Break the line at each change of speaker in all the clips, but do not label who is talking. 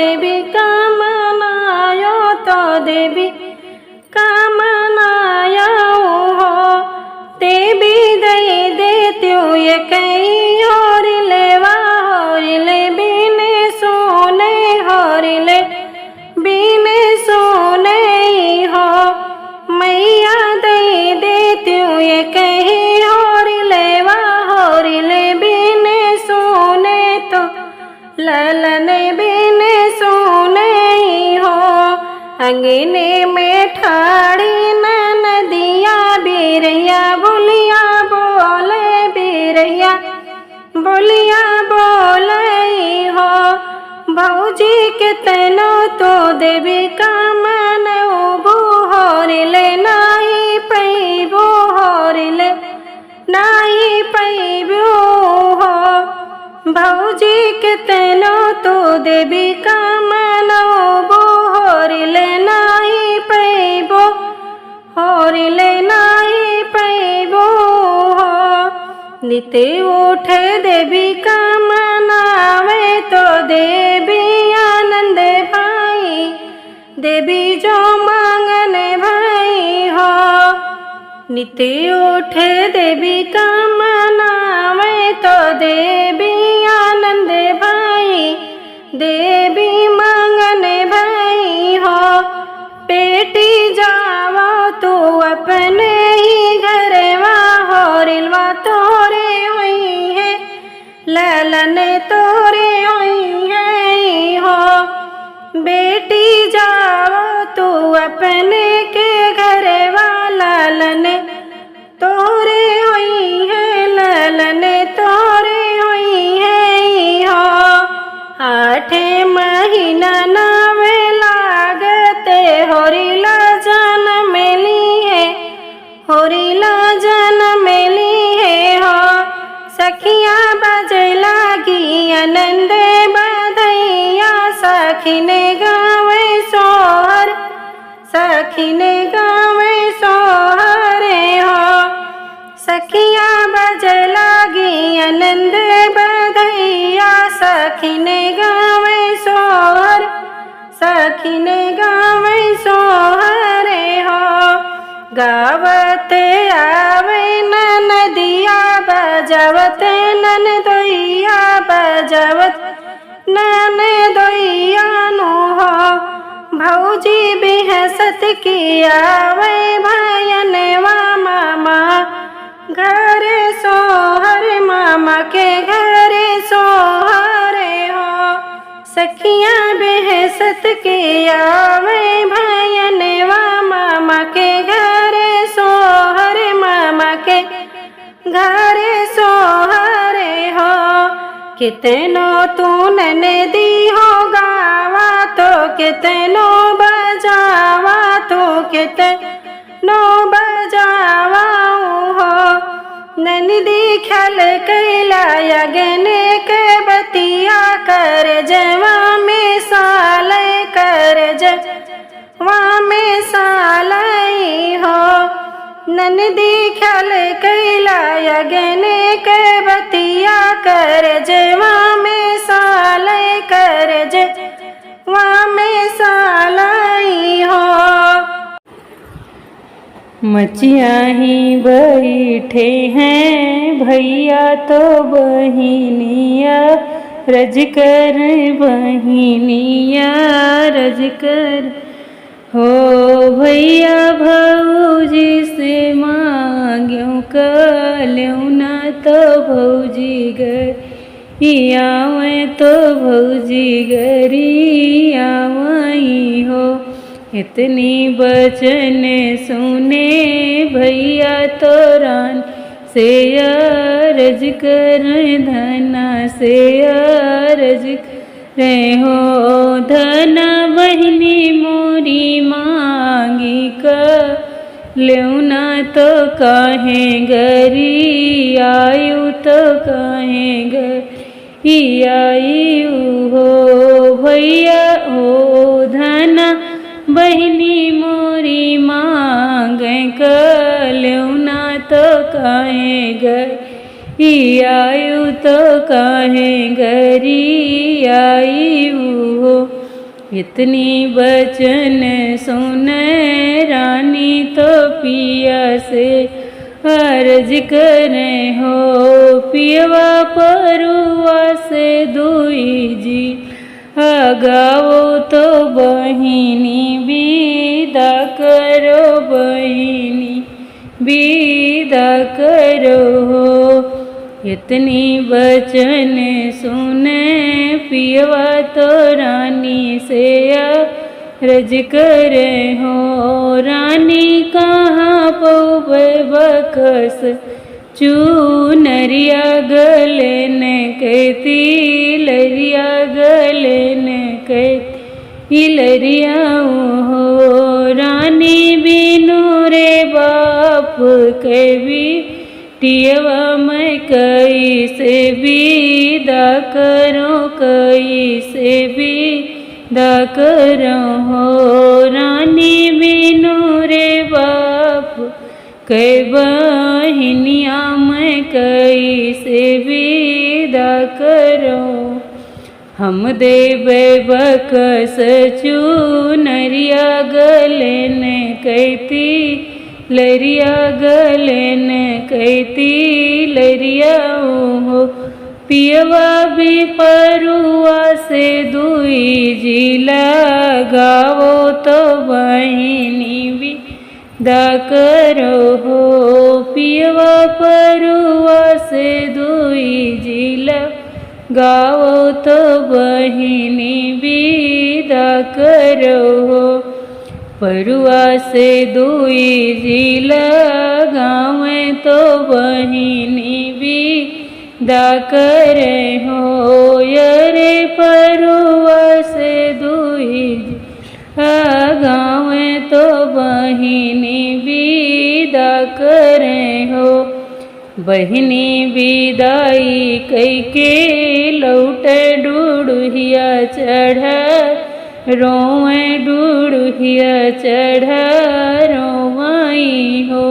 देवी कामनायो तो देवी कामनाया हो देवी दई देत्यो ये कहीं और लेवा होरिले बिने सोने होरिले बिने सोने हो मैया दई देत्यो ये कहीं और लेवा होरिले बिने सोने तो ललन बिने सोने हो अंगने में ठाड़ी नदिया बिरैया बोलिया बोले बिरैया बोलिया बोले हो भौजी के तनो तो देवी कामन उबो होरिले नाही पैबो होरिले नाही पैबो हो भौजी के तनो तो देवी कामन उबो होरिले नाही पैबो होरिले नाही पैबो हो निते उठे देवी कामनावे तो देवी आनंद भाई देवी जो मांगने भाई हो निते उठे देवी कामनावे तो देवी आनंद भाई देवी मांगने भाई हो बेटी जावा तू अपने ही घरवा होरिलवा तोरे हुई है ललन तोरे हुई है हो बेटी जावा तू अपने के घरवा ललन तोरे हुई है ललन तोरे हुई है हो 8 महीना नावे लागते होरिला जन मेली है होरिला जन मेली है हो सखिया बजे लागी आनंद बधैया सखिने गावे सोहर सखिने गावे सोहरे हो सखिया बजे लागी आनंद बधैया सखिने गावे सोहर सखिने गावे सोहरे हो गावते आवे नदिया बजावत नन दोइया बजावत नन दोइया नो हो भौजी बिहसत की आवे भयनवा मामा घरे सोहर मामा के घरे सोहरे हो सखियाँ बेहसत के आवे भयनवा मामा के घरे सोहर मामा के घरे सोहरे हो कितनो तू नने दी हो गावा तो कितनो बजावा तो कितनो बजावा हो नंदी ख्याल कैला यगने के बतिया कर जवा में साल कर जवा में साल हो नंदी ख्याल कैला यगने के बतिया कर जवा में साल कर जवा में साल हो
मचिया ही बैठे हैं भैया तो बहिनिया रज कर बहिनिया रज कर हो भैया भौजी से मांग्यों कल्यों ना तो भौजी गरी आवें तो भौजी गरी आवई हो इतनी बचन सुने भैया तोरान से अर्ज कर धना से अर्ज रे हो धना बहनी मोरी मांगी कर लेना तो काहे गरी आयु तो काहे गरी आयु हो भैया हो धना बहनी मोरी मांग कल्योना तो काहे गरी आयु तो काहे गरी आयु हो इतनी बचन सुन रानी तो पिया से अर्ज करे हो। पियवा परुआ से दुई जी गाओ तो बहिनी विदा करो, बहिनी विदा करो हो। इतनी बचन सुने पियवा तो रानी से अर्ज करे हो। रानी कहाँ पौबे बकस चूनरिया गले न कहती लरिया गले न कहती लरिया हो। रानी बिनु रे बाप के भी टियवा मैं कई से विदा करो, कई से विदा करो हो। रानी बिनु रे बाप कै बहिनिया मैं कई से विदा करो। हम देवे बकस चूनरिया गले न कहती लरिया गले न कहती लरिया हो। पियवा भी परुआ से दुई जी लगाओ तो बहिनी विदा करो हो। पियवा परुआ से दुई जी लगाओ तो बहिनी विदा करो हो। परुआ से दुई जी लगावे तो बहिनी विदा करे हो। यरे परुआ से दुई जी लगावे तो बहिनी विदा करे हो। बहिनी विदाई कई के लौट डूढ़िया चढ़ा रोवे डूढ़िया चढ़ा रोवाई हो।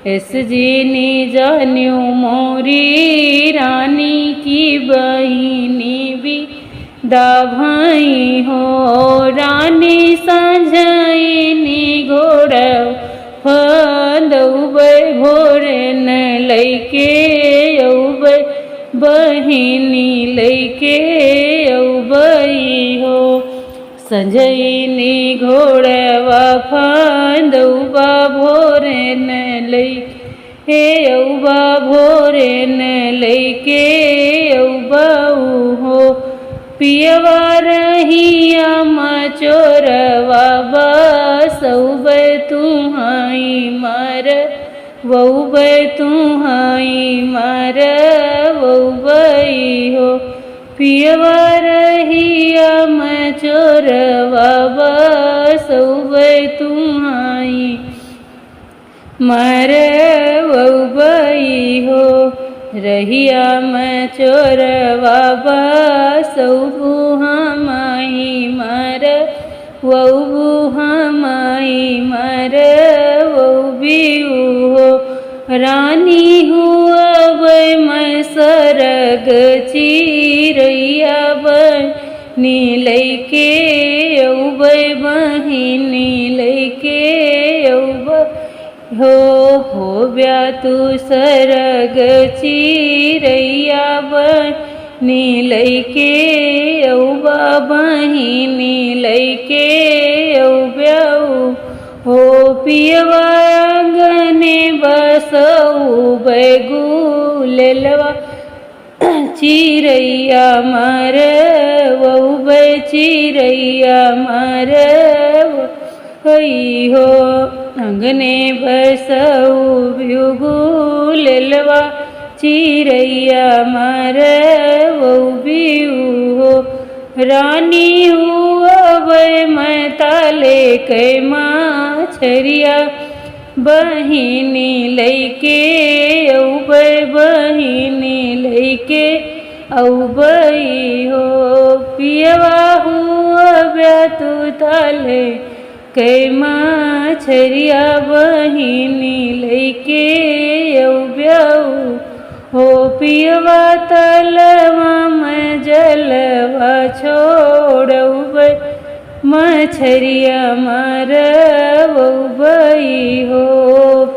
इस जीनी जान्यो मोरी रानी की बहिनी विदा भाई हो। रानी साझाईनी घोड़ा फंदौबै भोरे न लैके औबै बहिनी लैके औबै हो। संजयनी घोड़वा फंदौबा भोरे न लैके औबा भोरे न लैके औबाऊ हो। पियवा रहिया मचोरवा बसौबै तुहाई मार वौबै तुहाई मार वौबै हो। पियवा रहिया मचोरवा बसौबै तुहाई मार वौबै हो। रहिया मचोरवा बसौबू हमाई मार वौबू हमाई मार वौबिऊ हो। रानी हुआ बै मैं सरग चिरैया बनी लैके औबै बहिनी लैके औबै हो ब्या तू सरग चिरैया बनी लैके औबा बहिनी लैके औब्याऊ हो। पियवा आंगने बसौबै गुलेलवा चिरैया मार वौबै चिरैया मार वही हो। अंगने बसऊ गुलेलवा चिरैया मार वौबिऊ हो। रानी हुआ बै मैं ताले कै माछरिया बहिनी लैके औबै बहिनी लैके औबै हो। पियवा हुआ ब्या तू ताले कै माछरिया बहिनी लैके औब्याऊ हो। पियवा तलवा मैं जलवा छोड़ौबै मछरिया मरवई हो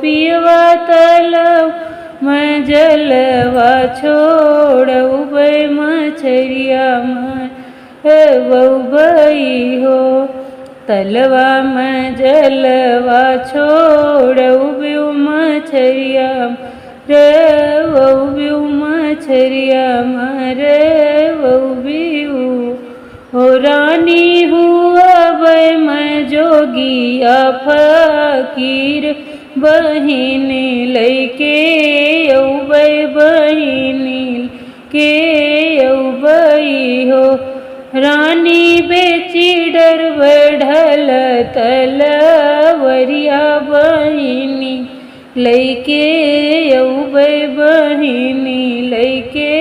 पियवा तलव मैं जलवा छोड़बै मछरिया मरवई हो तलवा मैं जलवा छोड़बै मछरिया रवौ मछरिया मरवौ हो रानी हुआ मैं जोगिया फकीर बहिन लैके औबै बहिन के औबै हो रानी बेची डर बढ़ल तलवरिया बहिनी लैके औबै बहिनी लैके